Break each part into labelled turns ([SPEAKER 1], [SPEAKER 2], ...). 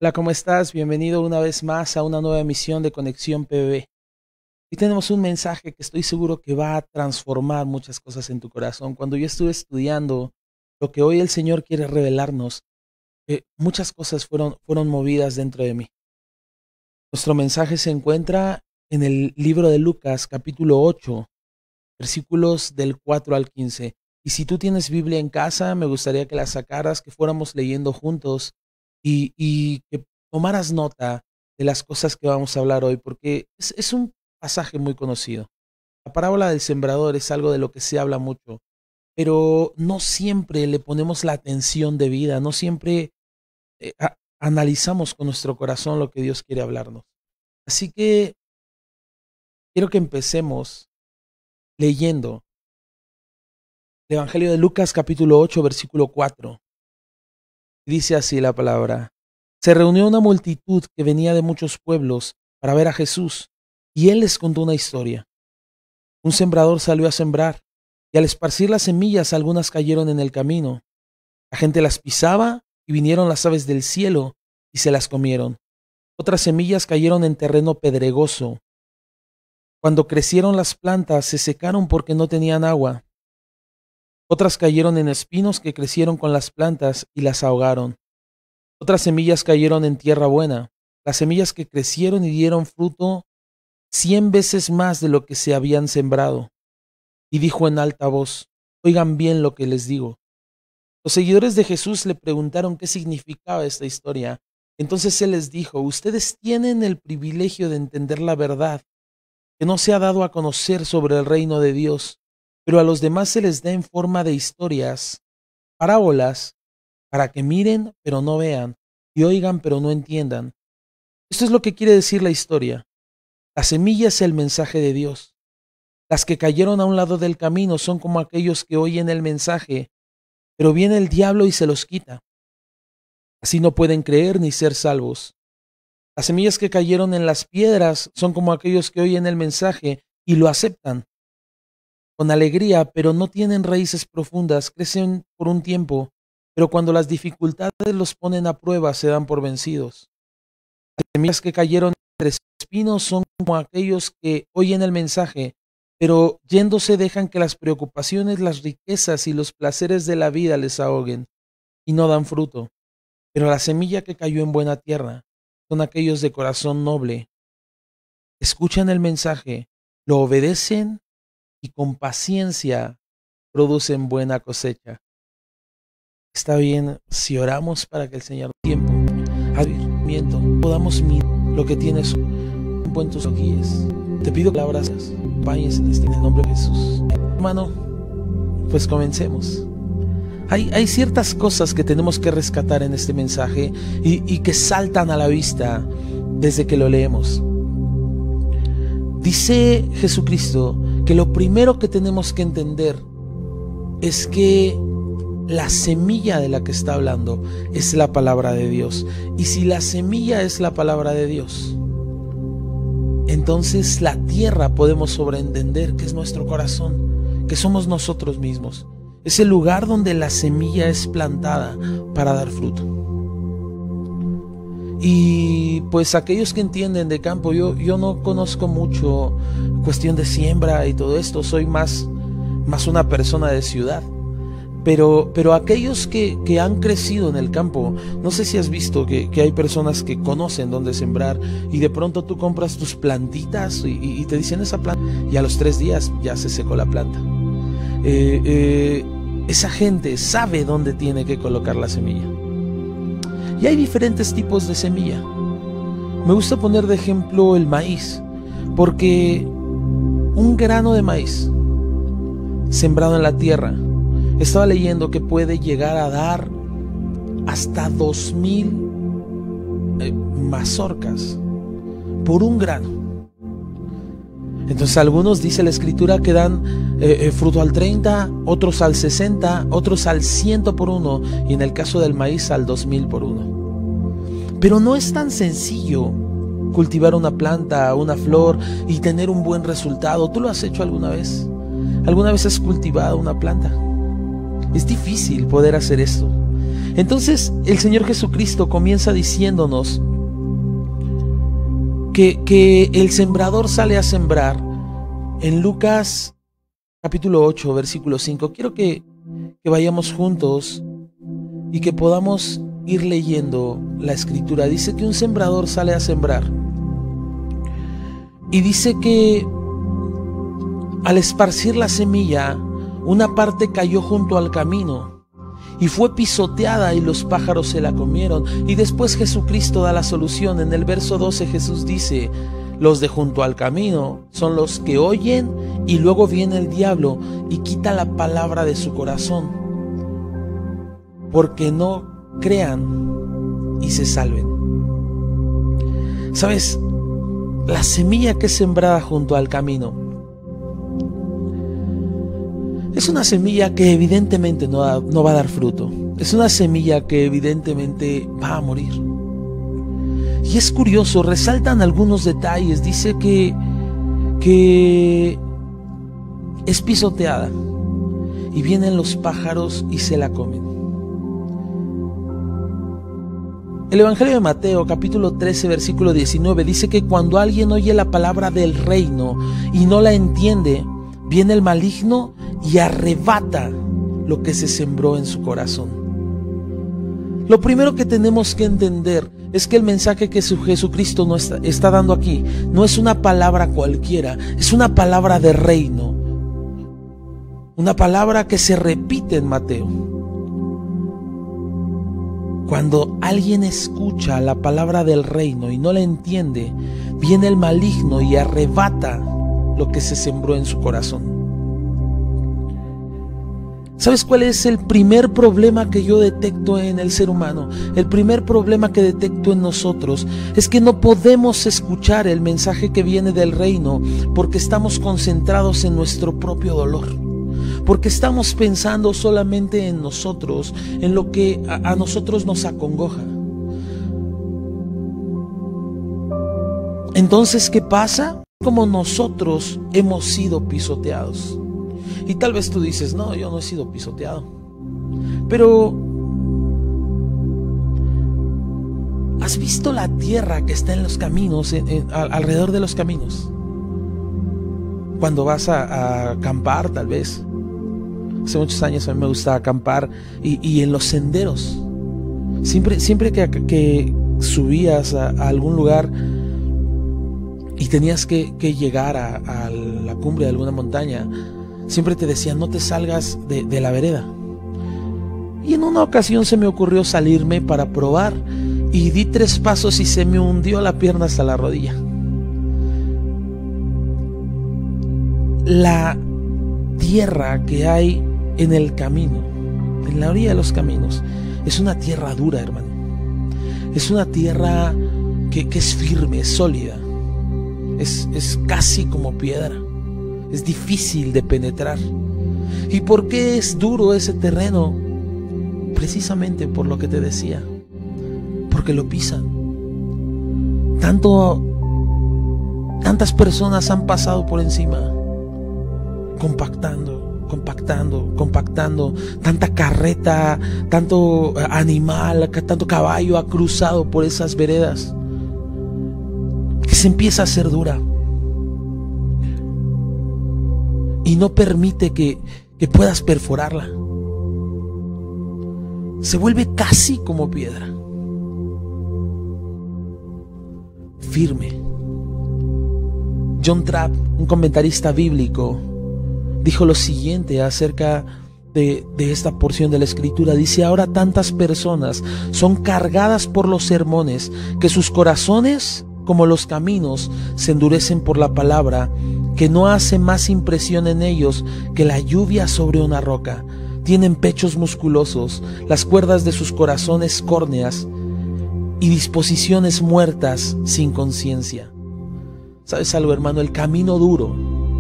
[SPEAKER 1] Hola, ¿cómo estás? Bienvenido una vez más a una nueva emisión de Conexión PBB. Hoy tenemos un mensaje que estoy seguro que va a transformar muchas cosas en tu corazón. Cuando yo estuve estudiando lo que hoy el Señor quiere revelarnos, muchas cosas fueron movidas dentro de mí. Nuestro mensaje se encuentra en el libro de Lucas, capítulo 8, versículos del 4 al 15. Y si tú tienes Biblia en casa, me gustaría que la sacaras, que fuéramos leyendo juntos y que tomaras nota de las cosas que vamos a hablar hoy, porque es un pasaje muy conocido. La parábola del sembrador es algo de lo que se habla mucho, pero no siempre le ponemos la atención debida, no siempre analizamos con nuestro corazón lo que Dios quiere hablarnos. Así que quiero que empecemos leyendo el Evangelio de Lucas capítulo 8, versículo 4. Dice así la palabra: se reunió una multitud que venía de muchos pueblos para ver a Jesús, y él les contó una historia. Un sembrador salió a sembrar, y al esparcir las semillas algunas cayeron en el camino. La gente las pisaba, y vinieron las aves del cielo, y se las comieron. Otras semillas cayeron en terreno pedregoso. Cuando crecieron las plantas, se secaron porque no tenían agua. Otras cayeron en espinos que crecieron con las plantas y las ahogaron. Otras semillas cayeron en tierra buena, las semillas que crecieron y dieron fruto 100 veces más de lo que se habían sembrado. Y dijo en alta voz: oigan bien lo que les digo. Los seguidores de Jesús le preguntaron qué significaba esta historia. Entonces él les dijo: ustedes tienen el privilegio de entender la verdad que no se ha dado a conocer sobre el reino de Dios, pero a los demás se les da en forma de historias, parábolas, para que miren pero no vean, y oigan pero no entiendan. Esto es lo que quiere decir la historia. La semilla es el mensaje de Dios. Las que cayeron a un lado del camino son como aquellos que oyen el mensaje, pero viene el diablo y se los quita. Así no pueden creer ni ser salvos. Las semillas que cayeron en las piedras son como aquellos que oyen el mensaje y lo aceptan con alegría, pero no tienen raíces profundas, crecen por un tiempo, pero cuando las dificultades los ponen a prueba se dan por vencidos. Las semillas que cayeron entre espinos son como aquellos que oyen el mensaje, pero yéndose dejan que las preocupaciones, las riquezas y los placeres de la vida les ahoguen y no dan fruto. Pero la semilla que cayó en buena tierra son aquellos de corazón noble. Escuchan el mensaje, lo obedecen y con paciencia producen buena cosecha. Está bien si oramos para que el Señor tiempo, advirmiento, podamos mirar lo que tienes en tus ojos. Te pido que la abrazas, acompañes en el nombre de Jesús. Hermano, pues comencemos. Hay ciertas cosas que tenemos que rescatar en este mensaje y que saltan a la vista desde que lo leemos. Dice Jesucristo que lo primero que tenemos que entender es que la semilla de la que está hablando es la palabra de Dios. Y si la semilla es la palabra de Dios, entonces la tierra podemos sobreentender que es nuestro corazón, que somos nosotros mismos. Es el lugar donde la semilla es plantada para dar fruto. Y pues aquellos que entienden de campo, yo no conozco mucho cuestión de siembra y todo esto, soy más una persona de ciudad. Pero aquellos que han crecido en el campo, no sé si has visto que hay personas que conocen dónde sembrar y de pronto tú compras tus plantitas y te dicen esa planta y a los 3 días ya se secó la planta. Esa gente sabe dónde tiene que colocar la semilla. Y hay diferentes tipos de semilla. Me gusta poner de ejemplo el maíz, porque un grano de maíz sembrado en la tierra, estaba leyendo que puede llegar a dar hasta 2000 mazorcas por un grano. Entonces algunos, dice la escritura, que dan fruto al 30, otros al 60, otros al 100 por uno, y en el caso del maíz al 2000 por uno. Pero no es tan sencillo cultivar una planta, una flor y tener un buen resultado. ¿Tú lo has hecho alguna vez? ¿Alguna vez has cultivado una planta? Es difícil poder hacer esto. Entonces el Señor Jesucristo comienza diciéndonos que el sembrador sale a sembrar en Lucas capítulo 8, versículo 5. Quiero que vayamos juntos y que podamos ir leyendo la escritura. Dice que un sembrador sale a sembrar y dice que al esparcir la semilla, una parte cayó junto al camino y fue pisoteada y los pájaros se la comieron. Y después Jesucristo da la solución. En el verso 12 Jesús dice: los de junto al camino son los que oyen y luego viene el diablo y quita la palabra de su corazón, porque no crean y se salven. ¿Sabes? La semilla que es sembrada junto al camino es una semilla que evidentemente no va a dar fruto. Es una semilla que evidentemente va a morir. Y es curioso, resaltan algunos detalles. Dice que es pisoteada y vienen los pájaros y se la comen. El Evangelio de Mateo, capítulo 13, versículo 19, dice que cuando alguien oye la palabra del reino y no la entiende, viene el maligno y arrebata lo que se sembró en su corazón. Lo primero que tenemos que entender es que el mensaje que Jesucristo nos está dando aquí no es una palabra cualquiera, es una palabra de reino, una palabra que se repite en Mateo. Cuando alguien escucha la palabra del reino y no la entiende, viene el maligno y arrebata lo que se sembró en su corazón. ¿Sabes cuál es el primer problema que yo detecto en el ser humano? El primer problema que detecto en nosotros es que no podemos escuchar el mensaje que viene del reino porque estamos concentrados en nuestro propio dolor, porque estamos pensando solamente en nosotros, en lo que a nosotros nos acongoja. Entonces, ¿qué pasa? Como nosotros hemos sido pisoteados. Y tal vez tú dices: no, yo no he sido pisoteado. Pero ¿has visto la tierra que está en los caminos, alrededor de los caminos? Cuando vas a acampar, tal vez. Hace muchos años a mí me gustaba acampar y en los senderos. Siempre que subías a algún lugar y tenías que llegar a la cumbre de alguna montaña, siempre te decían: no te salgas de la vereda. Y en una ocasión se me ocurrió salirme para probar y di 3 pasos y se me hundió la pierna hasta la rodilla. La tierra que hay en el camino, en la orilla de los caminos, es una tierra dura, hermano. Es una tierra que es firme, es sólida. Es casi como piedra. Es difícil de penetrar. ¿Y por qué es duro ese terreno? Precisamente por lo que te decía, porque lo pisan. Tantas personas han pasado por encima, compactando, tanta carreta, tanto animal, tanto caballo ha cruzado por esas veredas, que se empieza a hacer dura y no permite que puedas perforarla. Se vuelve casi como piedra, firme. John Trapp, un comentarista bíblico, dijo lo siguiente acerca de esta porción de la escritura. Dice: ahora tantas personas son cargadas por los sermones que sus corazones, como los caminos, se endurecen por la palabra, que no hace más impresión en ellos que la lluvia sobre una roca. Tienen pechos musculosos, las cuerdas de sus corazones córneas y disposiciones muertas sin conciencia. ¿Sabes algo, hermano? El camino duro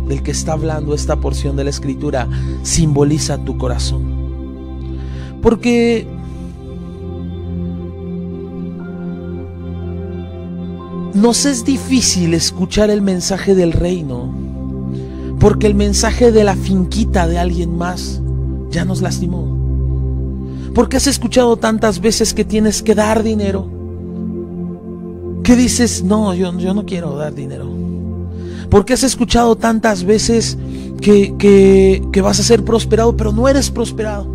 [SPEAKER 1] del que está hablando esta porción de la escritura simboliza tu corazón. Porque nos es difícil escuchar el mensaje del reino, porque el mensaje de la finquita de alguien más ya nos lastimó. ¿Por qué has escuchado tantas veces que tienes que dar dinero? ¿Qué dices? No, yo no quiero dar dinero. ¿Por qué has escuchado tantas veces que vas a ser prosperado, pero no eres prosperado?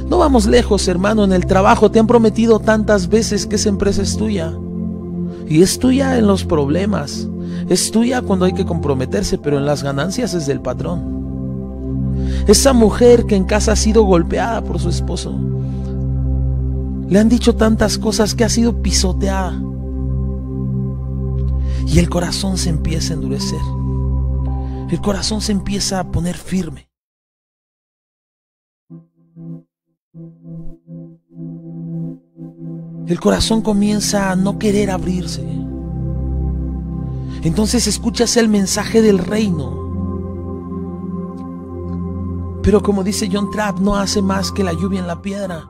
[SPEAKER 1] No vamos lejos, hermano. En el trabajo te han prometido tantas veces que esa empresa es tuya. Y es tuya en los problemas. Es tuya cuando hay que comprometerse, pero en las ganancias es del patrón. Esa mujer que en casa ha sido golpeada por su esposo, le han dicho tantas cosas que ha sido pisoteada. Y el corazón se empieza a endurecer. El corazón se empieza a poner firme. El corazón comienza a no querer abrirse. Entonces escuchas el mensaje del reino. Pero como dice John Trapp, no hace más que la lluvia en la piedra.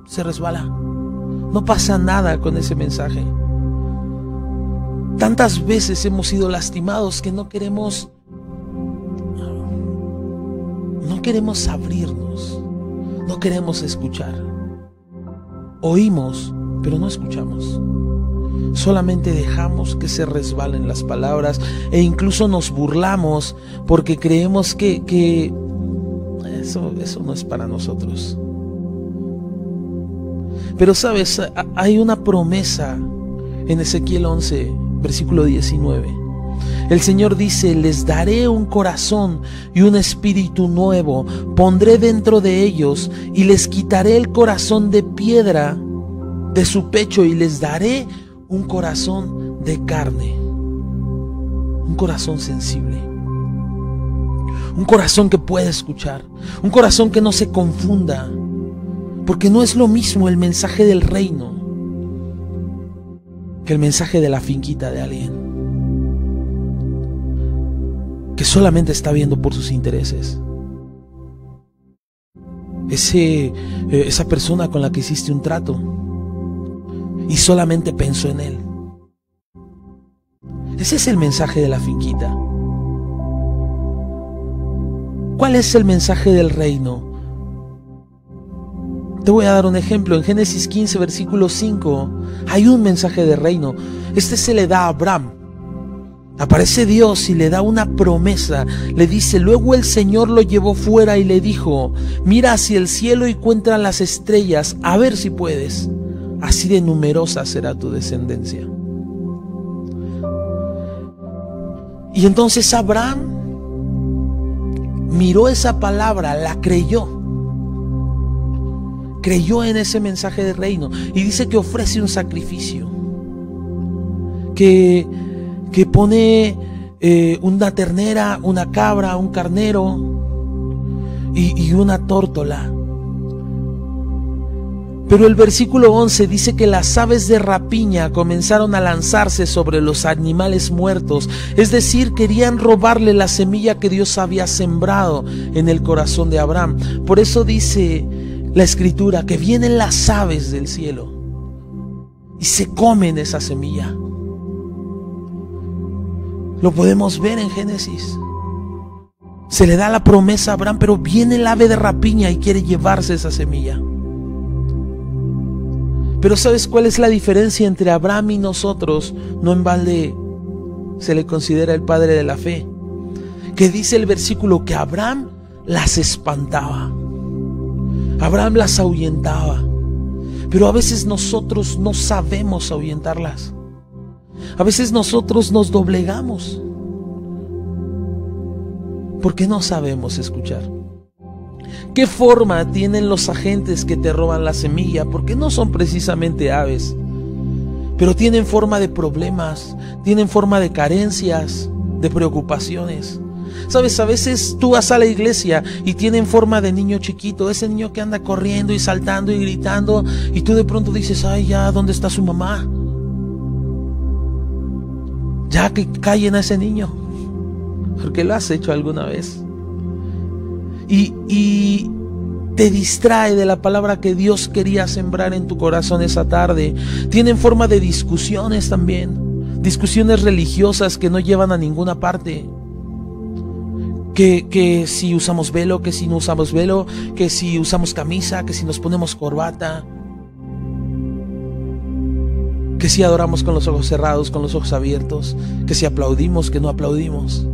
[SPEAKER 1] Se resbala. No pasa nada con ese mensaje. Tantas veces hemos sido lastimados que no queremos abrirnos. No queremos escuchar. Oímos, pero no escuchamos. Solamente dejamos que se resbalen las palabras e incluso nos burlamos porque creemos que eso no es para nosotros. Pero sabes, hay una promesa en Ezequiel 11, versículo 19. El Señor dice: les daré un corazón y un espíritu nuevo, pondré dentro de ellos y les quitaré el corazón de piedra de su pecho y les daré un corazón de carne, un corazón sensible, un corazón que pueda escuchar, un corazón que no se confunda, porque no es lo mismo el mensaje del reino que el mensaje de la finquita de alguien que solamente está viendo por sus intereses. Esa persona con la que hiciste un trato y solamente pensó en él. Ese es el mensaje de la finquita. ¿Cuál es el mensaje del reino? Te voy a dar un ejemplo. En Génesis 15, versículo 5, hay un mensaje de reino. Este se le da a Abraham. Aparece Dios y le da una promesa. Le dice: luego el Señor lo llevó fuera y le dijo: mira hacia el cielo y cuenta las estrellas, a ver si puedes. Así de numerosa será tu descendencia. Y entonces Abraham miró esa palabra, la creyó. Creyó en ese mensaje de reino. Y dice que ofrece un sacrificio. Que pone una ternera, una cabra, un carnero y una tórtola. Pero el versículo 11 dice que las aves de rapiña comenzaron a lanzarse sobre los animales muertos. Es decir, querían robarle la semilla que Dios había sembrado en el corazón de Abraham. Por eso dice la Escritura que vienen las aves del cielo y se comen esa semilla. Lo podemos ver en Génesis. Se le da la promesa a Abraham, pero viene el ave de rapiña y quiere llevarse esa semilla. Pero ¿sabes cuál es la diferencia entre Abraham y nosotros? No en balde se le considera el padre de la fe. Que dice el versículo que Abraham las espantaba. Abraham las ahuyentaba. Pero a veces nosotros no sabemos ahuyentarlas. A veces nosotros nos doblegamos porque no sabemos escuchar. ¿Qué forma tienen los agentes que te roban la semilla? Porque no son precisamente aves, pero tienen forma de problemas, tienen forma de carencias, de preocupaciones. Sabes, a veces tú vas a la iglesia y tienen forma de niño chiquito, ese niño que anda corriendo y saltando y gritando, y tú de pronto dices: ay, ya, ¿dónde está su mamá? Ya que callen a ese niño, porque lo has hecho alguna vez. Y te distrae de la palabra que Dios quería sembrar en tu corazón esa tarde. Tienen forma de discusiones también, discusiones religiosas que no llevan a ninguna parte. que si usamos velo, que si no usamos velo, que si usamos camisa, que si nos ponemos corbata, que si adoramos con los ojos cerrados, con los ojos abiertos, que si aplaudimos, que no aplaudimos.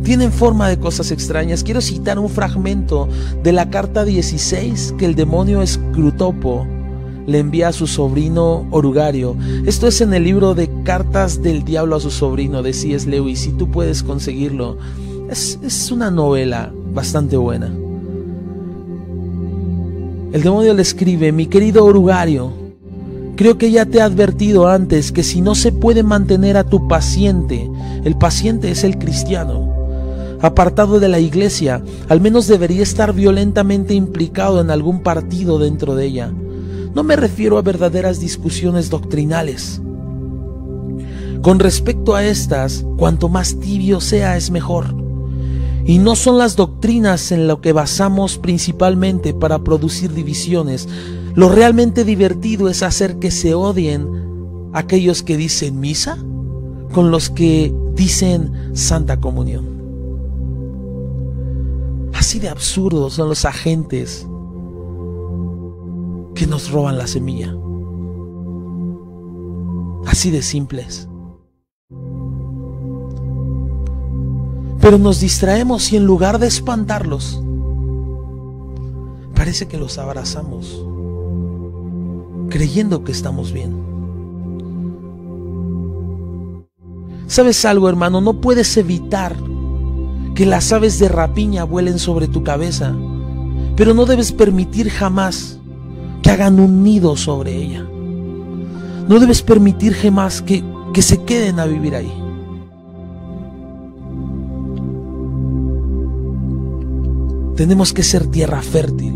[SPEAKER 1] Tienen forma de cosas extrañas. Quiero citar un fragmento de la carta 16 que el demonio Escrutopo le envía a su sobrino Orugario. Esto es en el libro de Cartas del Diablo a su sobrino de C.S. Lewis. Si tú puedes conseguirlo, es una novela bastante buena. El demonio le escribe: mi querido Orugario, creo que ya te he advertido antes que si no se puede mantener a tu paciente, el paciente es el cristiano, apartado de la iglesia, al menos debería estar violentamente implicado en algún partido dentro de ella. No me refiero a verdaderas discusiones doctrinales. Con respecto a estas, cuanto más tibio sea es mejor. Y no son las doctrinas en lo que basamos principalmente para producir divisiones. Lo realmente divertido es hacer que se odien aquellos que dicen misa con los que dicen Santa Comunión. Así de absurdos son los agentes que nos roban la semilla. Así de simples. Pero nos distraemos y en lugar de espantarlos, parece que los abrazamos, creyendo que estamos bien. ¿Sabes algo, hermano? No puedes evitar que las aves de rapiña vuelen sobre tu cabeza, pero no debes permitir jamás que hagan un nido sobre ella. No debes permitir jamás que se queden a vivir ahí. Tenemos que ser tierra fértil,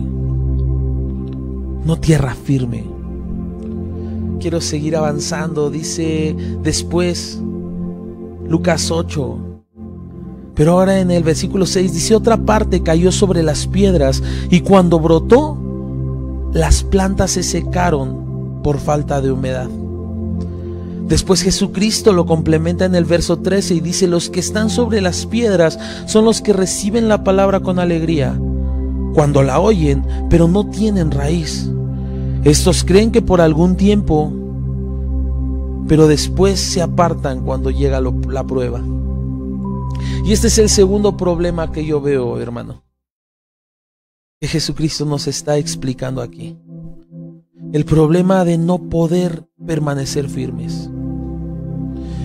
[SPEAKER 1] no tierra firme. Quiero seguir avanzando. Dice después Lucas 8. Pero ahora en el versículo 6 dice: otra parte cayó sobre las piedras y cuando brotó, las plantas se secaron por falta de humedad. Después Jesucristo lo complementa en el verso 13 y dice: los que están sobre las piedras son los que reciben la palabra con alegría cuando la oyen, pero no tienen raíz. Estos creen que por algún tiempo, pero después se apartan cuando llega la prueba. Y este es el segundo problema que yo veo, hermano, que Jesucristo nos está explicando aquí. El problema de no poder permanecer firmes.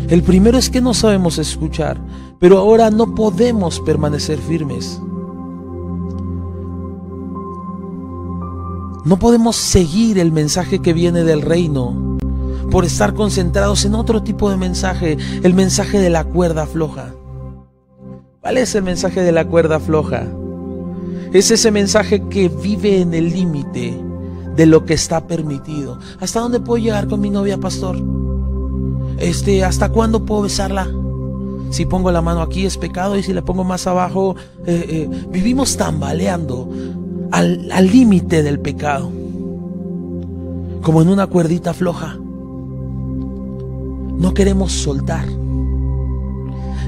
[SPEAKER 1] El primero es que no sabemos escuchar, pero ahora no podemos permanecer firmes. No podemos seguir el mensaje que viene del reino por estar concentrados en otro tipo de mensaje, el mensaje de la cuerda floja. ¿Cuál es el mensaje de la cuerda floja? Es ese mensaje que vive en el límite de lo que está permitido. ¿Hasta dónde puedo llegar con mi novia, pastor? ¿Hasta cuándo puedo besarla? Si pongo la mano aquí es pecado y si la pongo más abajo, vivimos tambaleando al límite del pecado, como en una cuerdita floja. No queremos soltar.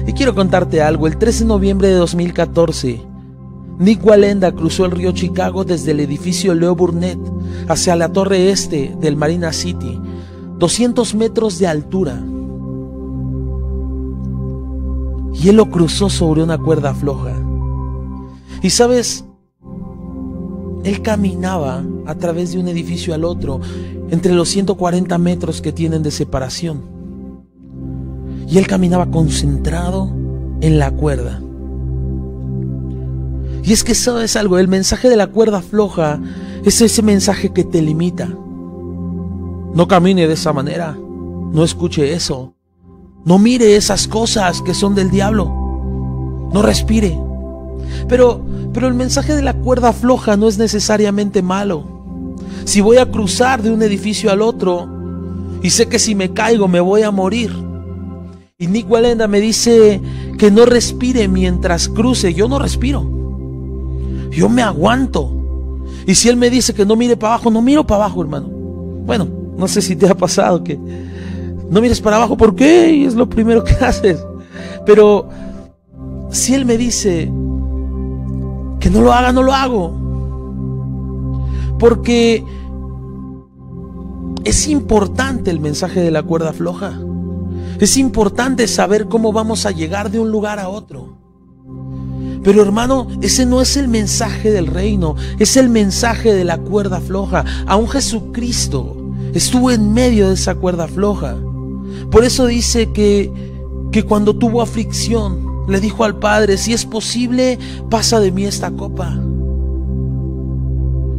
[SPEAKER 1] Y quiero contarte algo. El 13 de noviembre de 2014, Nik Wallenda cruzó el río Chicago desde el edificio Leo Burnett hacia la torre este del Marina City, 200 metros de altura. Y él lo cruzó sobre una cuerda floja. Y sabes, él caminaba a través de un edificio al otro, entre los 140 metros que tienen de separación. Y él caminaba concentrado en la cuerda. Y es que sabes algo, el mensaje de la cuerda floja es ese mensaje que te limita. No camine de esa manera, no escuche eso, no mire esas cosas que son del diablo, no respire. Pero el mensaje de la cuerda floja no es necesariamente malo. Si voy a cruzar de un edificio al otro y sé que si me caigo me voy a morir, y Nik Wallenda me dice que no respire mientras cruce, yo no respiro, yo me aguanto. Y si él me dice que no mire para abajo, no miro para abajo, hermano. Bueno, no sé si te ha pasado que no mires para abajo, ¿por qué? Y es lo primero que haces. Pero si Él me dice que no lo haga, no lo hago. Porque es importante el mensaje de la cuerda floja. Es importante saber cómo vamos a llegar de un lugar a otro. Pero hermano, ese no es el mensaje del reino, es el mensaje de la cuerda floja. Aún Jesucristo estuvo en medio de esa cuerda floja. Por eso dice que cuando tuvo aflicción, le dijo al Padre: si es posible, pasa de mí esta copa.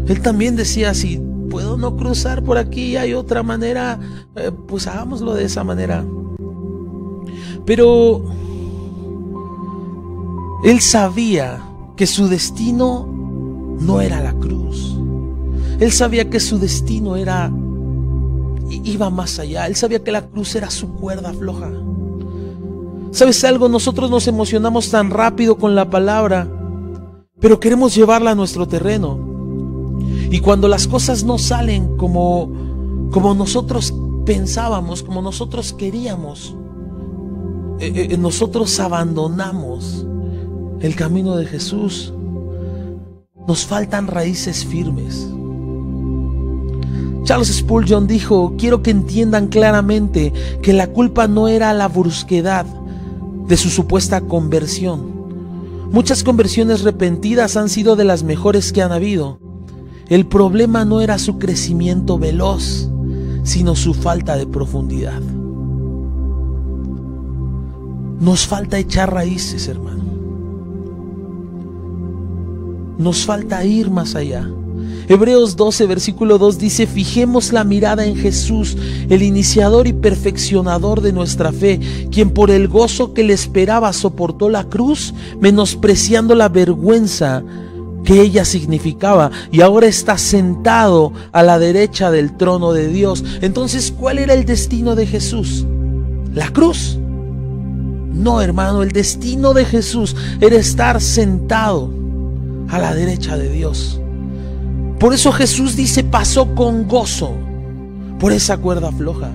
[SPEAKER 1] Él también decía: si puedo no cruzar por aquí, hay otra manera, pues hagámoslo de esa manera. Pero Él sabía que su destino no era la cruz. Él sabía que su destino iba más allá. Él sabía que la cruz era su cuerda floja. ¿Sabes algo? Nosotros nos emocionamos tan rápido con la palabra, pero queremos llevarla a nuestro terreno. Y cuando las cosas no salen como nosotros pensábamos, como nosotros queríamos, nosotros abandonamos el camino de Jesús. Nos faltan raíces firmes. Charles Spurgeon dijo: quiero que entiendan claramente que la culpa no era la brusquedad de su supuesta conversión. Muchas conversiones repentinas han sido de las mejores que han habido. El problema no era su crecimiento veloz, sino su falta de profundidad. Nos falta echar raíces, hermano. Nos falta ir más allá. Hebreos 12, versículo 2 dice: fijemos la mirada en Jesús, el iniciador y perfeccionador de nuestra fe, quien por el gozo que le esperaba soportó la cruz, menospreciando la vergüenza que ella significaba, y ahora está sentado a la derecha del trono de Dios. Entonces, ¿cuál era el destino de Jesús? ¿La cruz? No, hermano, el destino de Jesús era estar sentado a la derecha de Dios. Por eso Jesús dice: pasó con gozo por esa cuerda floja.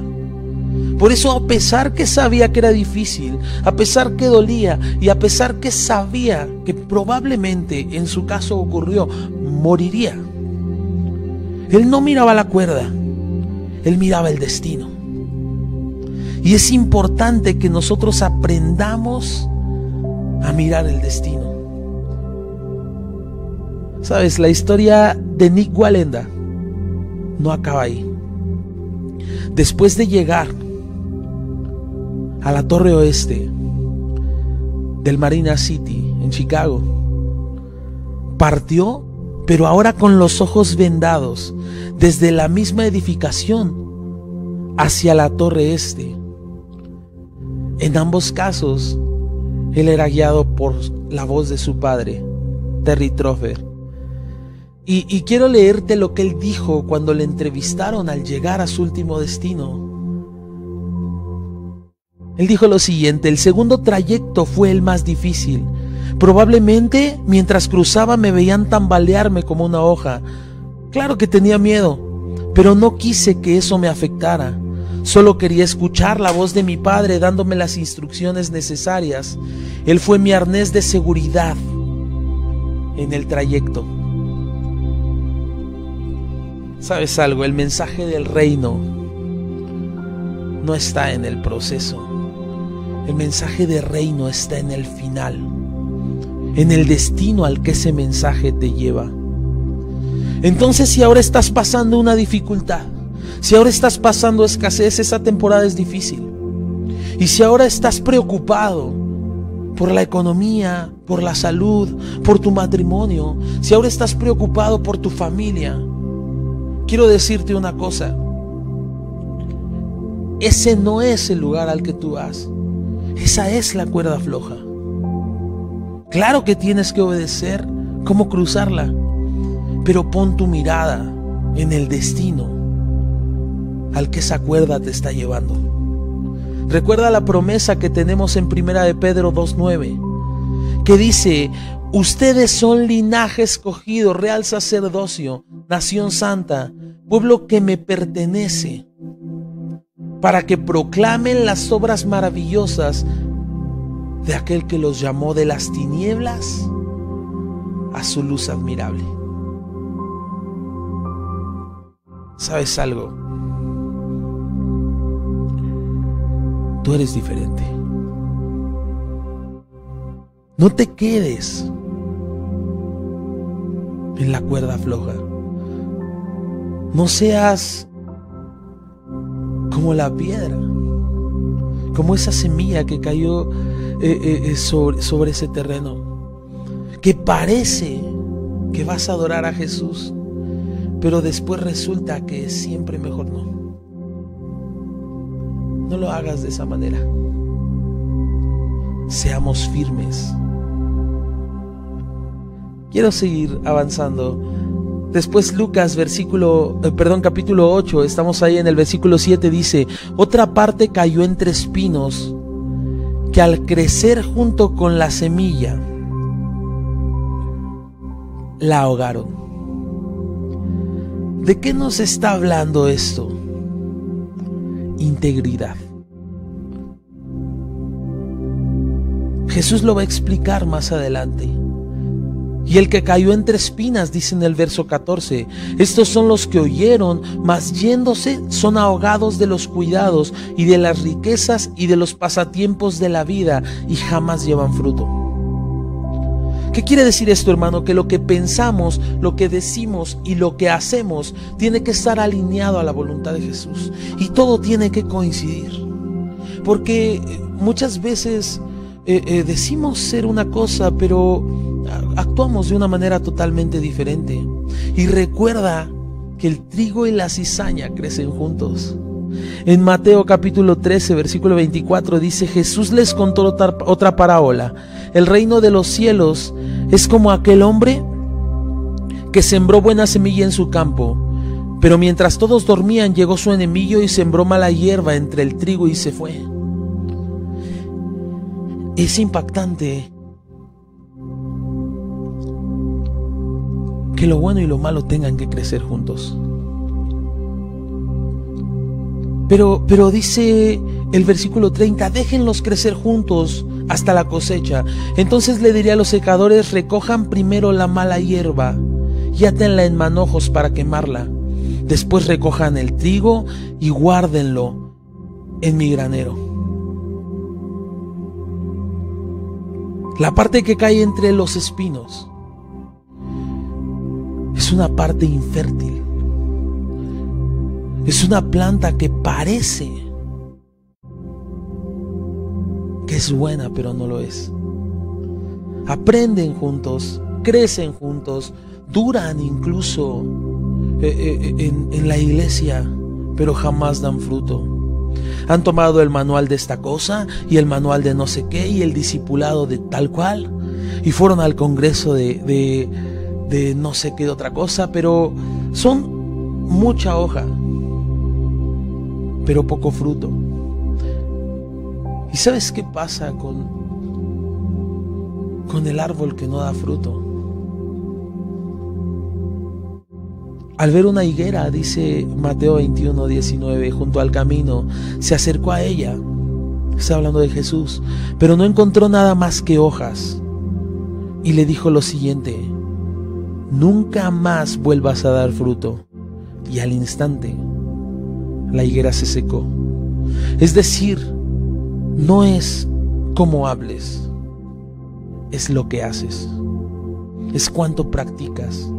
[SPEAKER 1] Por eso, a pesar que sabía que era difícil, a pesar que dolía y a pesar que sabía que probablemente en su caso ocurrió, moriría, Él no miraba la cuerda, Él miraba el destino. Y es importante que nosotros aprendamos a mirar el destino. Sabes, la historia de Nik Wallenda no acaba ahí. Después de llegar a la torre oeste del Marina City en Chicago, partió, pero ahora con los ojos vendados, desde la misma edificación hacia la torre este. En ambos casos, él era guiado por la voz de su padre, Terry Troffer. Y quiero leerte lo que él dijo cuando le entrevistaron al llegar a su último destino. Él dijo lo siguiente: el segundo trayecto fue el más difícil. Probablemente mientras cruzaba me veían tambalearme como una hoja. Claro que tenía miedo, pero no quise que eso me afectara. Solo quería escuchar la voz de mi padre dándome las instrucciones necesarias. Él fue mi arnés de seguridad en el trayecto. ¿Sabes algo? El mensaje del reino no está en el proceso. El mensaje del reino está en el final, en el destino al que ese mensaje te lleva. Entonces, si ahora estás pasando una dificultad, si ahora estás pasando escasez, esa temporada es difícil. Y si ahora estás preocupado por la economía, por la salud, por tu matrimonio, si ahora estás preocupado por tu familia, quiero decirte una cosa: ese no es el lugar al que tú vas. Esa es la cuerda floja. Claro que tienes que obedecer cómo cruzarla, pero pon tu mirada en el destino al que esa cuerda te está llevando. Recuerda la promesa que tenemos en 1 de Pedro 2:9, que dice: ustedes son linaje escogido, real sacerdocio, nación santa, pueblo que me pertenece, para que proclamen las obras maravillosas de aquel que los llamó de las tinieblas a su luz admirable. ¿Sabes algo? Tú eres diferente. No te quedes en la cuerda floja. No seas como la piedra, como esa semilla que cayó sobre ese terreno, que parece que vas a adorar a Jesús, pero después resulta que siempre mejor no. No lo hagas de esa manera. Seamos firmes. Quiero seguir avanzando. Después Lucas capítulo 8, estamos ahí en el versículo 7, dice: otra parte cayó entre espinos, que al crecer junto con la semilla, la ahogaron. ¿De qué nos está hablando esto? Integridad. Jesús lo va a explicar más adelante. Y el que cayó entre espinas, dice en el verso 14, estos son los que oyeron, mas yéndose son ahogados de los cuidados y de las riquezas y de los pasatiempos de la vida, y jamás llevan fruto. ¿Qué quiere decir esto, hermano? Que lo que pensamos, lo que decimos y lo que hacemos tiene que estar alineado a la voluntad de Jesús, y todo tiene que coincidir, porque muchas veces decimos ser una cosa, pero actuamos de una manera totalmente diferente. Y recuerda que el trigo y la cizaña crecen juntos. En Mateo capítulo 13, versículo 24 dice: Jesús les contó otra parábola. El reino de los cielos es como aquel hombre que sembró buena semilla en su campo, pero mientras todos dormían llegó su enemigo y sembró mala hierba entre el trigo y se fue. Es impactante que lo bueno y lo malo tengan que crecer juntos. Pero dice el versículo 30, déjenlos crecer juntos hasta la cosecha. Entonces le diré a los secadores: recojan primero la mala hierba y átenla en manojos para quemarla. Después recojan el trigo y guárdenlo en mi granero. La parte que cae entre los espinos es una parte infértil. Es una planta que parece que es buena, pero no lo es. Aprenden juntos, crecen juntos, duran incluso en la iglesia, pero jamás dan fruto. Han tomado el manual de esta cosa y el manual de no sé qué y el discipulado de tal cual, y fueron al congreso de no sé qué de otra cosa, pero son mucha hoja, pero poco fruto. ¿Y sabes qué pasa con el árbol que no da fruto? Al ver una higuera, dice Mateo 21:19, junto al camino, se acercó a ella. Está hablando de Jesús, pero no encontró nada más que hojas, y le dijo lo siguiente: nunca más vuelvas a dar fruto. Y al instante la higuera se secó. Es decir, no es cómo hables, es lo que haces, es cuánto practicas.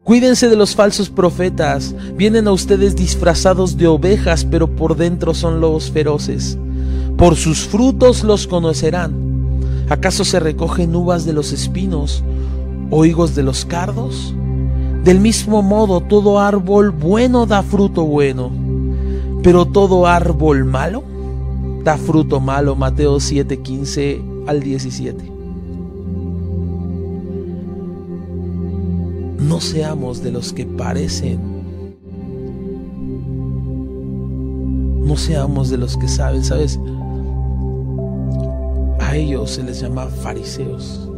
[SPEAKER 1] Cuídense de los falsos profetas. Vienen a ustedes disfrazados de ovejas, pero por dentro son lobos feroces. Por sus frutos los conocerán. ¿Acaso se recogen uvas de los espinos o higos de los cardos? Del mismo modo, todo árbol bueno da fruto bueno, pero todo árbol malo da fruto malo. Mateo 7:15 al 17. No seamos de los que parecen. No seamos de los que saben. ¿Sabes? A ellos se les llama fariseos.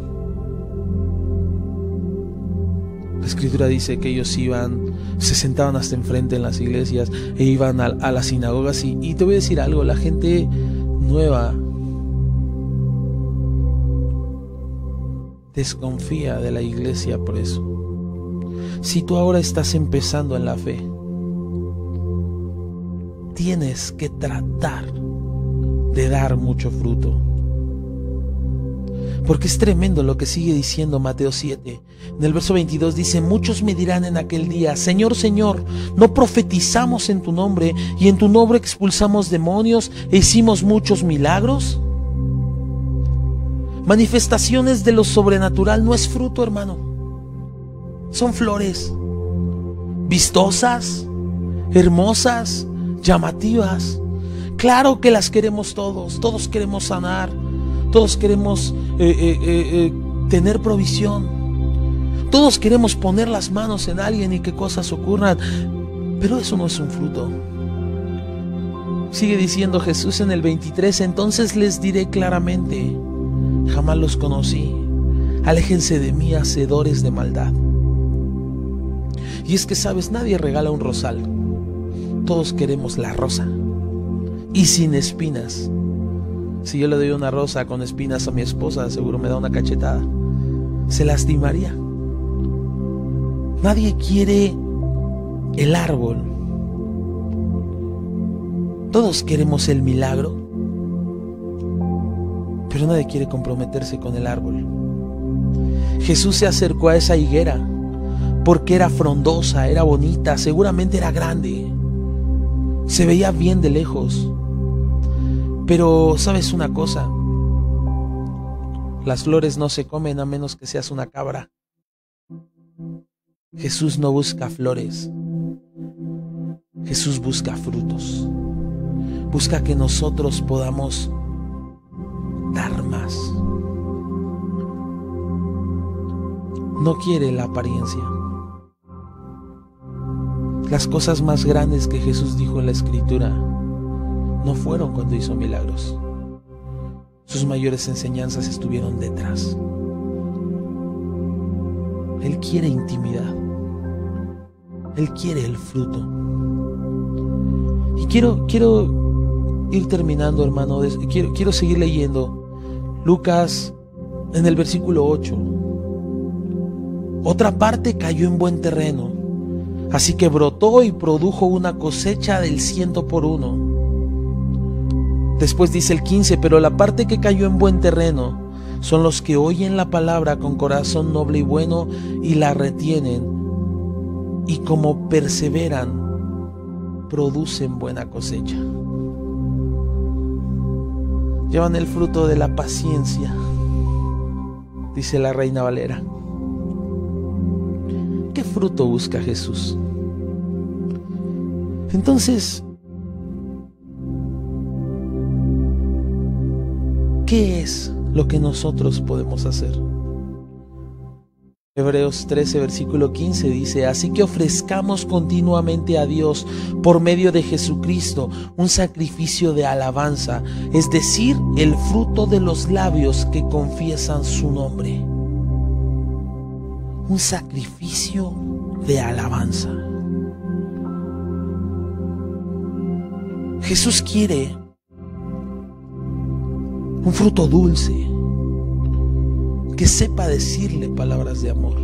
[SPEAKER 1] La escritura dice que ellos se sentaban hasta enfrente en las iglesias e iban a las sinagogas y te voy a decir algo, la gente nueva desconfía de la iglesia por eso. Si tú ahora estás empezando en la fe, tienes que tratar de dar mucho fruto. Porque es tremendo lo que sigue diciendo Mateo 7. En el verso 22 dice: muchos me dirán en aquel día: Señor, Señor, ¿no profetizamos en tu nombre y en tu nombre expulsamos demonios e hicimos muchos milagros? Manifestaciones de lo sobrenatural no es fruto, hermano. Son flores vistosas, hermosas, llamativas. Claro que las queremos todos. Todos queremos sanar. Todos queremos tener provisión. Todos queremos poner las manos en alguien y que cosas ocurran. Pero eso no es un fruto. Sigue diciendo Jesús en el 23: entonces les diré claramente: jamás los conocí. Aléjense de mí, hacedores de maldad. Y es que, sabes, nadie regala un rosal. Todos queremos la rosa y sin espinas. Si yo le doy una rosa con espinas a mi esposa, seguro me da una cachetada. Se lastimaría. Nadie quiere el árbol. Todos queremos el milagro, pero nadie quiere comprometerse con el árbol. Jesús se acercó a esa higuera porque era frondosa, era bonita, seguramente era grande. Se veía bien de lejos. Pero, ¿sabes una cosa? Las flores no se comen a menos que seas una cabra. Jesús no busca flores. Jesús busca frutos. Busca que nosotros podamos dar más. No quiere la apariencia. Las cosas más grandes que Jesús dijo en la Escritura no fueron cuando hizo milagros. Sus mayores enseñanzas estuvieron detrás. Él quiere intimidad. Él quiere el fruto. Y quiero ir terminando, hermano. Quiero seguir leyendo. Lucas, en el versículo 8. Otra parte cayó en buen terreno, así que brotó y produjo una cosecha del 100 por 1. Después dice el 15: pero la parte que cayó en buen terreno son los que oyen la palabra con corazón noble y bueno y la retienen, y como perseveran, producen buena cosecha. Llevan el fruto de la paciencia, dice la Reina Valera. ¿Qué fruto busca Jesús? Entonces, ¿qué es lo que nosotros podemos hacer? Hebreos 13, versículo 15 dice: así que ofrezcamos continuamente a Dios por medio de Jesucristo un sacrificio de alabanza, es decir, el fruto de los labios que confiesan su nombre. Un sacrificio de alabanza. Jesús quiere un fruto dulce, que sepa decirle palabras de amor,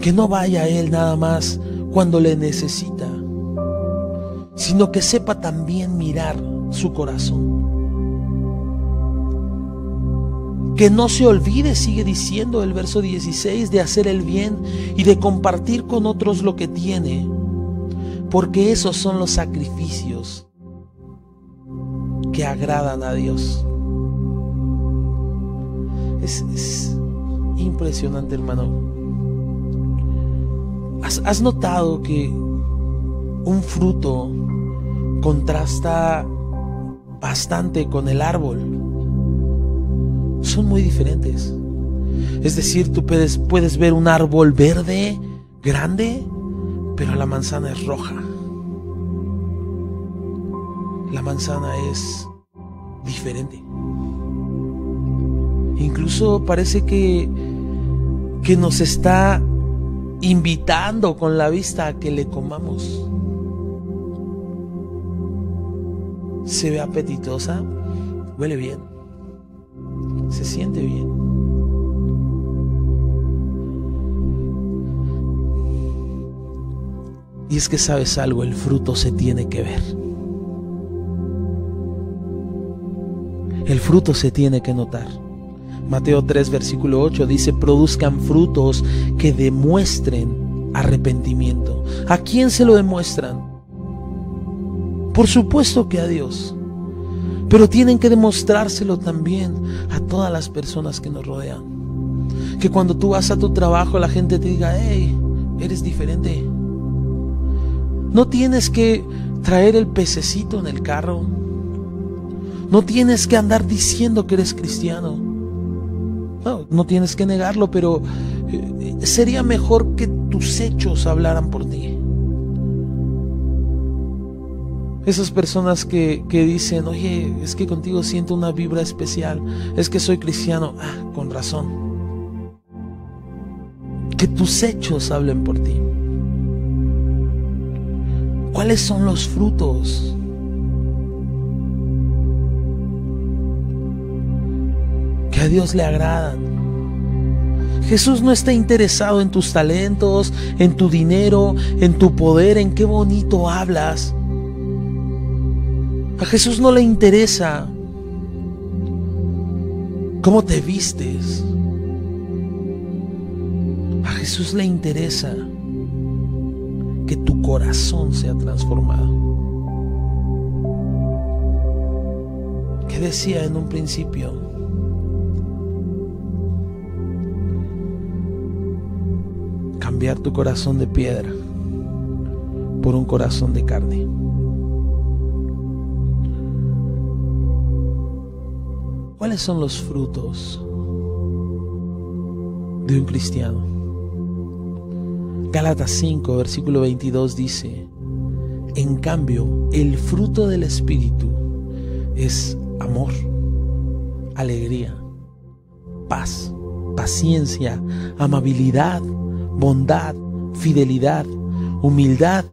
[SPEAKER 1] que no vaya a Él nada más cuando le necesita, sino que sepa también mirar su corazón, que no se olvide, sigue diciendo el verso 16, de hacer el bien y de compartir con otros lo que tiene, porque esos son los sacrificios que agradan a Dios. Es impresionante, hermano. ¿Has notado que un fruto contrasta bastante con el árbol? Son muy diferentes. Es decir, tú puedes ver un árbol verde, grande, pero la manzana es roja. La manzana es diferente. Incluso parece que nos está invitando con la vista a que le comamos. se ve apetitosa, huele bien, se siente bien. Y es que sabes algo, el fruto se tiene que ver. El fruto se tiene que notar. Mateo 3, versículo 8 dice: produzcan frutos que demuestren arrepentimiento. ¿A quién se lo demuestran? Por supuesto que a Dios, pero tienen que demostrárselo también a todas las personas que nos rodean. Que cuando tú vas a tu trabajo la gente te diga: hey, eres diferente. No tienes que traer el pececito en el carro. No tienes que andar diciendo que eres cristiano. No tienes que negarlo, pero sería mejor que tus hechos hablaran por ti. Esas personas que dicen: oye, es que contigo siento una vibra especial, es que soy cristiano. Con razón. Que tus hechos hablen por ti. ¿Cuáles son los frutos? Que a Dios le agradan. Jesús no está interesado en tus talentos, en tu dinero, en tu poder, en qué bonito hablas. A Jesús no le interesa cómo te vistes. A Jesús le interesa que tu corazón sea transformado. ¿Qué decía en un principio? Cambiar tu corazón de piedra por un corazón de carne. ¿Cuáles son los frutos de un cristiano? Gálatas 5, versículo 22 dice: en cambio, el fruto del Espíritu es amor, alegría, paz, paciencia, amabilidad, bondad, fidelidad, humildad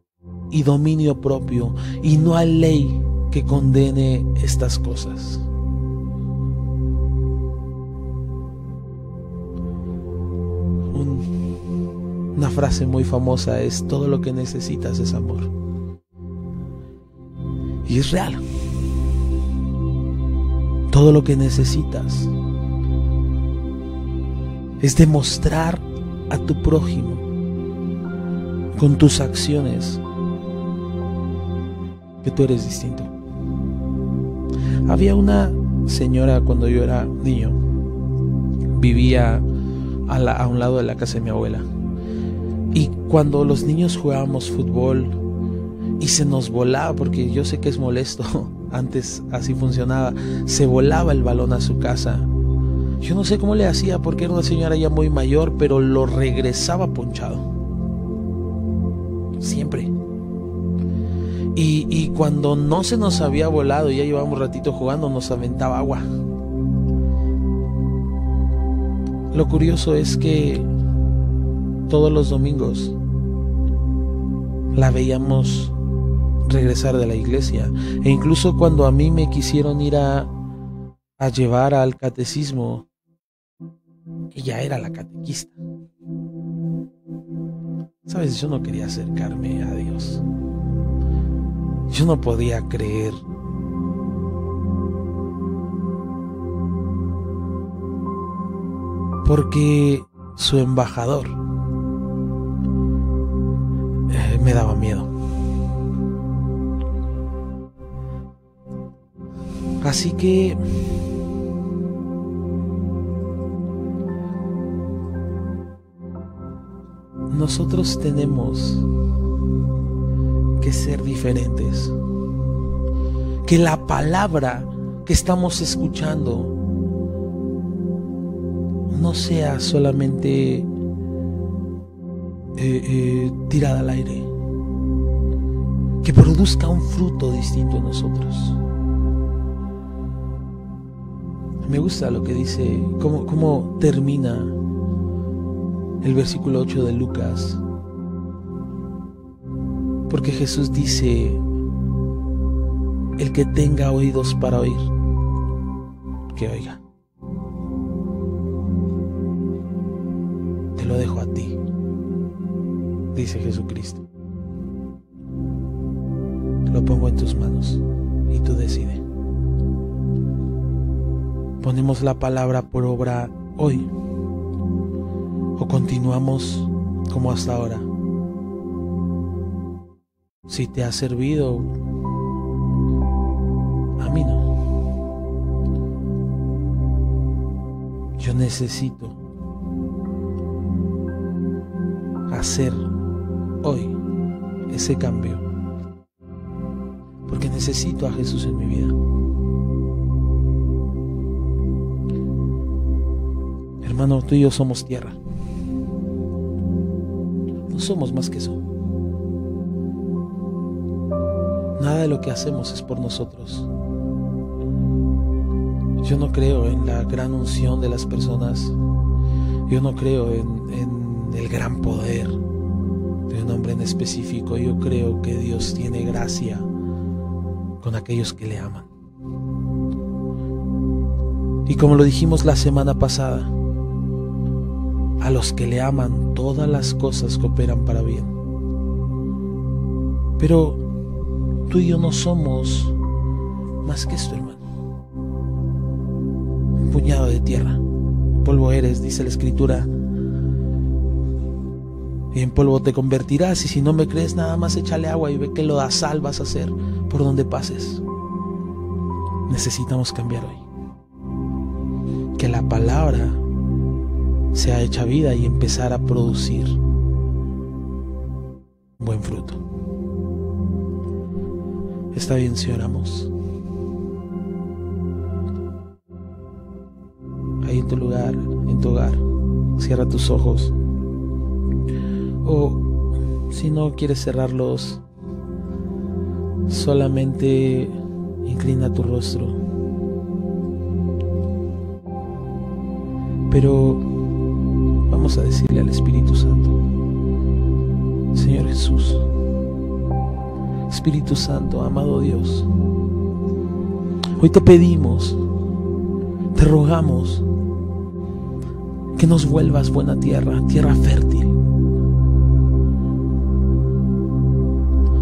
[SPEAKER 1] y dominio propio. Y no hay ley que condene estas cosas. Una frase muy famosa es: todo lo que necesitas es amor. Y es real. Todo lo que necesitas es demostrar a tu prójimo con tus acciones que tú eres distinto. Había una señora cuando yo era niño, vivía a un lado de la casa de mi abuela. Y cuando los niños jugábamos fútbol y se nos volaba, porque yo sé que es molesto, antes así funcionaba, se volaba el balón a su casa. Yo no sé cómo le hacía, porque era una señora ya muy mayor, pero lo regresaba ponchado. Siempre. Y cuando no se nos había volado, ya llevábamos un ratito jugando, nos aventaba agua. Lo curioso es que todos los domingos la veíamos regresar de la iglesia. E incluso cuando a mí me quisieron ir a llevar al catecismo, ella era la catequista. Sabes, yo no quería acercarme a Dios. Yo no podía creer. Porque su embajador me daba miedo. Así que nosotros tenemos que ser diferentes. Que la palabra que estamos escuchando no sea solamente tirada al aire, que produzca un fruto distinto en nosotros. Me gusta lo que dice, cómo termina el versículo 8 de Lucas, porque Jesús dice: El que tenga oídos para oír, que oiga. Te lo dejo a ti, dice Jesucristo. Lo pongo en tus manos y tú decides. ¿Ponemos la palabra por obra hoy o continuamos como hasta ahora? Si te ha servido, a mí no. Yo necesito hacer hoy ese cambio, porque necesito a Jesús en mi vida. Hermano, tú y yo somos tierra. No somos más que eso. Nada de lo que hacemos es por nosotros. Yo no creo en la gran unción de las personas. Yo no creo en el gran poder de un hombre en específico. Yo creo que Dios tiene gracia con aquellos que le aman. Y como lo dijimos la semana pasada, a los que le aman todas las cosas cooperan para bien. Pero tú y yo no somos más que esto, hermano. Un puñado de tierra. Polvo eres, dice la Escritura, y en polvo te convertirás. Y si no me crees, nada más échale agua y ve que lo da sal vas a hacer por donde pases. Necesitamos cambiar hoy. Que la palabra sea hecha vida y empezar a producir buen fruto. Está bien si oramos. Ahí en tu lugar, en tu hogar, cierra tus ojos. O si no quieres cerrarlos, solamente inclina tu rostro. Pero vamos a decirle al Espíritu Santo: Señor Jesús, Espíritu Santo, amado Dios, hoy te pedimos, te rogamos que nos vuelvas buena tierra, tierra fértil.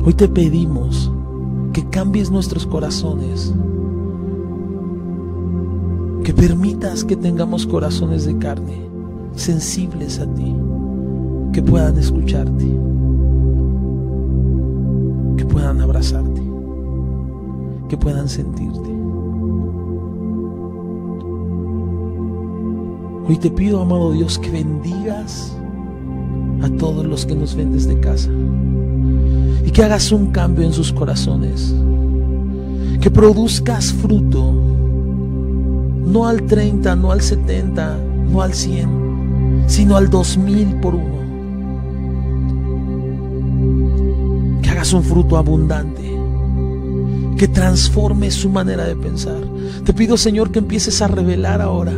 [SPEAKER 1] Hoy te pedimos que cambies nuestros corazones, que permitas que tengamos corazones de carne, sensibles a ti, que puedan escucharte, que puedan abrazarte, que puedan sentirte. Hoy te pido, amado Dios, que bendigas a todos los que nos ven desde casa y que hagas un cambio en sus corazones, que produzcas fruto, no al 30, no al 70, no al 100, sino al 2000 por uno. Que hagas un fruto abundante, que transforme su manera de pensar. Te pido, Señor, que empieces a revelar ahora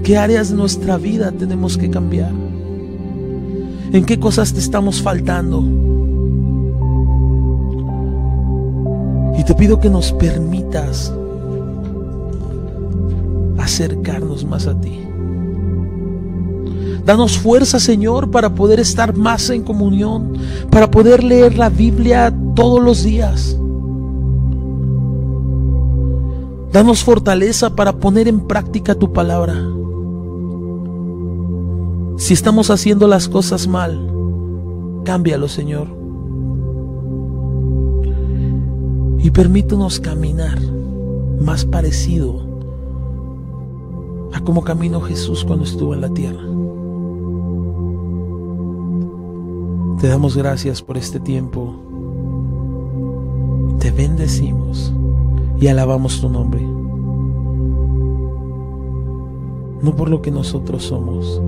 [SPEAKER 1] qué áreas de nuestra vida tenemos que cambiar, en qué cosas te estamos faltando. Y te pido que nos permitas acercarnos más a ti. Danos fuerza, Señor, para poder estar más en comunión, para poder leer la Biblia todos los días. Danos fortaleza para poner en práctica tu palabra. Si estamos haciendo las cosas mal, cámbialo, Señor. Y permítanos caminar más parecido a como caminó Jesús cuando estuvo en la tierra. Te damos gracias por este tiempo. Te bendecimos y alabamos tu nombre. No por lo que nosotros somos,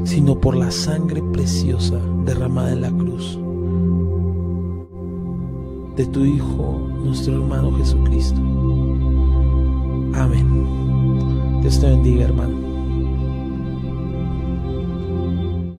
[SPEAKER 1] sino por la sangre preciosa derramada en la cruz de tu Hijo, nuestro hermano Jesucristo. Amén. Dios te bendiga, hermano.